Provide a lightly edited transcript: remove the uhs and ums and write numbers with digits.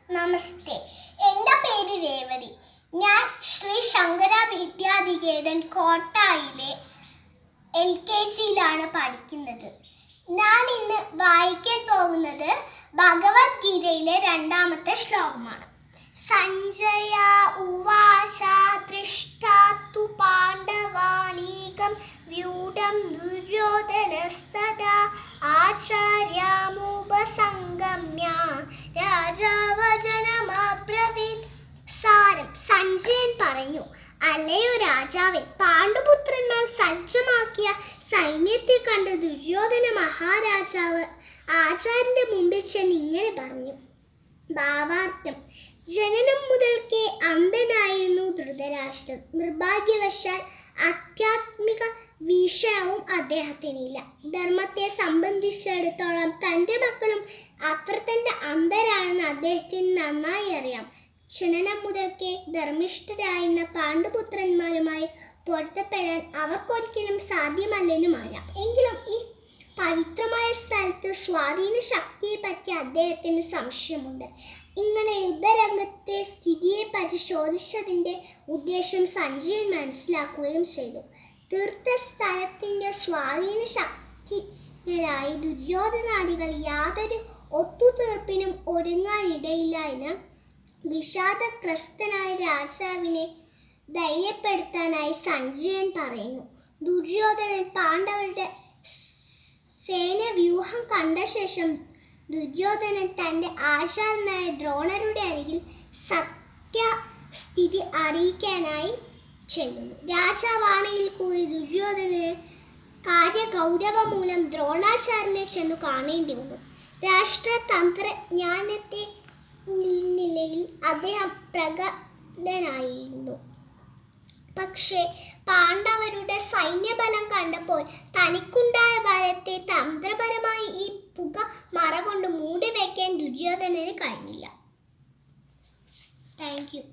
നമസ്തേ, എൻ്റെ പേര് രേവതി. ഞാൻ ശ്രീ ശങ്കര വിദ്യാനികേതൻ കോട്ടായിലെ LKGയിലാണ് പഠിക്കുന്നത്. ഞാൻ ഇന്ന് വായിക്കാൻ പോകുന്നത് ഭഗവത്ഗീതയിലെ 2ാമത്തെ ശ്ലോകമാണ്. സഞ്ജയ ഉവാച ദൃഷ്ടാ തു പാണ്ഡവാനീകം വ്യൂഢം ദുര്യോധനസ്തദാ ആചാര്യാമുപസംഗമ്യ രാജാവചനമബ്രവീത്. സാരം: സഞ്ജയൻ പറഞ്ഞു, അല്ലയോ രാജാവേ, പാണ്ഡുപുത്രന്മാർ സജ്ജമാക്കിയ സൈന്യത്തെ കണ്ട് ദുര്യോധന മഹാരാജാവ് ആചാര്യന്റെ മുമ്പിൽ ചെന്ന് ഇങ്ങനെ പറഞ്ഞു. ഭാവാർത്ഥം: ജനനം മുതൽക്കേ അന്ധനായിരുന്നു ധൃതരാഷ്ട്രൻ. നിർഭാഗ്യവശാൽ ആധ്യാത്മിക വീക്ഷണവും അദ്ദേഹത്തിനില്ല. ധർമ്മത്തെ സംബന്ധിച്ചിടത്തോളം തൻ്റെ മക്കളും അത്ര തന്നെ അന്ധരാണെന്ന് അദ്ദേഹത്തിന് നന്നായി അറിയാം. ജനനം മുതൽക്കേ ധർമ്മിഷ്ഠരായിരുന്ന പാണ്ഡുപുത്രന്മാരുമായി പൊരുത്തപ്പെടാൻ അവർക്കൊരിക്കലും സാധ്യമല്ലെന്നും അറിയാം. എങ്കിലും ഈ പവിത്രമായ സ്ഥലത്ത് സ്വാധീന ശക്തിയെപ്പറ്റി അദ്ദേഹത്തിന് സംശയമുണ്ട്. ഇങ്ങനെ യുദ്ധരംഗത്തെ സ്ഥിതിയെപ്പറ്റി ചോദിച്ചതിൻ്റെ ഉദ്ദേശം സഞ്ജയൻ മനസ്സിലാക്കുകയും ചെയ്തു. തീർത്ഥസ്ഥലത്തിൻ്റെ സ്വാധീന ശക്തിരായി ദുര്യോധനാദികൾ യാതൊരു ഒത്തുതീർപ്പിനും ഒരുങ്ങാനിടയില്ല എന്ന് വിഷാദഗ്രസ്തനായ രാജാവിനെ ധൈര്യപ്പെടുത്താനായി സഞ്ജയൻ പറയുന്നു. ദുര്യോധനൻ പാണ്ഡവരുടെ സേനാവ്യൂഹം കണ്ട ശേഷം ദുര്യോധനൻ തൻ്റെ ആചാര്യനായ ദ്രോണരുടെ അരികിൽ സത്യസ്ഥിതി അറിയിക്കാനായി ചെല്ലുന്നു. രാജാവാണെങ്കിൽ കൂടി ദുര്യോധനന് കാര്യഗൗരവം മൂലം ദ്രോണാചാര്യനെ ചെന്നു കാണേണ്ടി വന്നു. രാഷ്ട്രതന്ത്രജ്ഞാനത്തെ നിലയിൽ അദ്ദേഹം പ്രഗത്ഭനായിരുന്നു. പക്ഷേ പാണ്ഡവരുടെ സൈന്യബലം കണ്ടപ്പോൾ തനിക്കുണ്ടായ ബലത്തെ തന്ത്രപരമായി ഈ പുക മറ കൊണ്ട് മൂടിവെക്കാൻ ദുര്യോധനന് കഴിഞ്ഞില്ല. Thank you.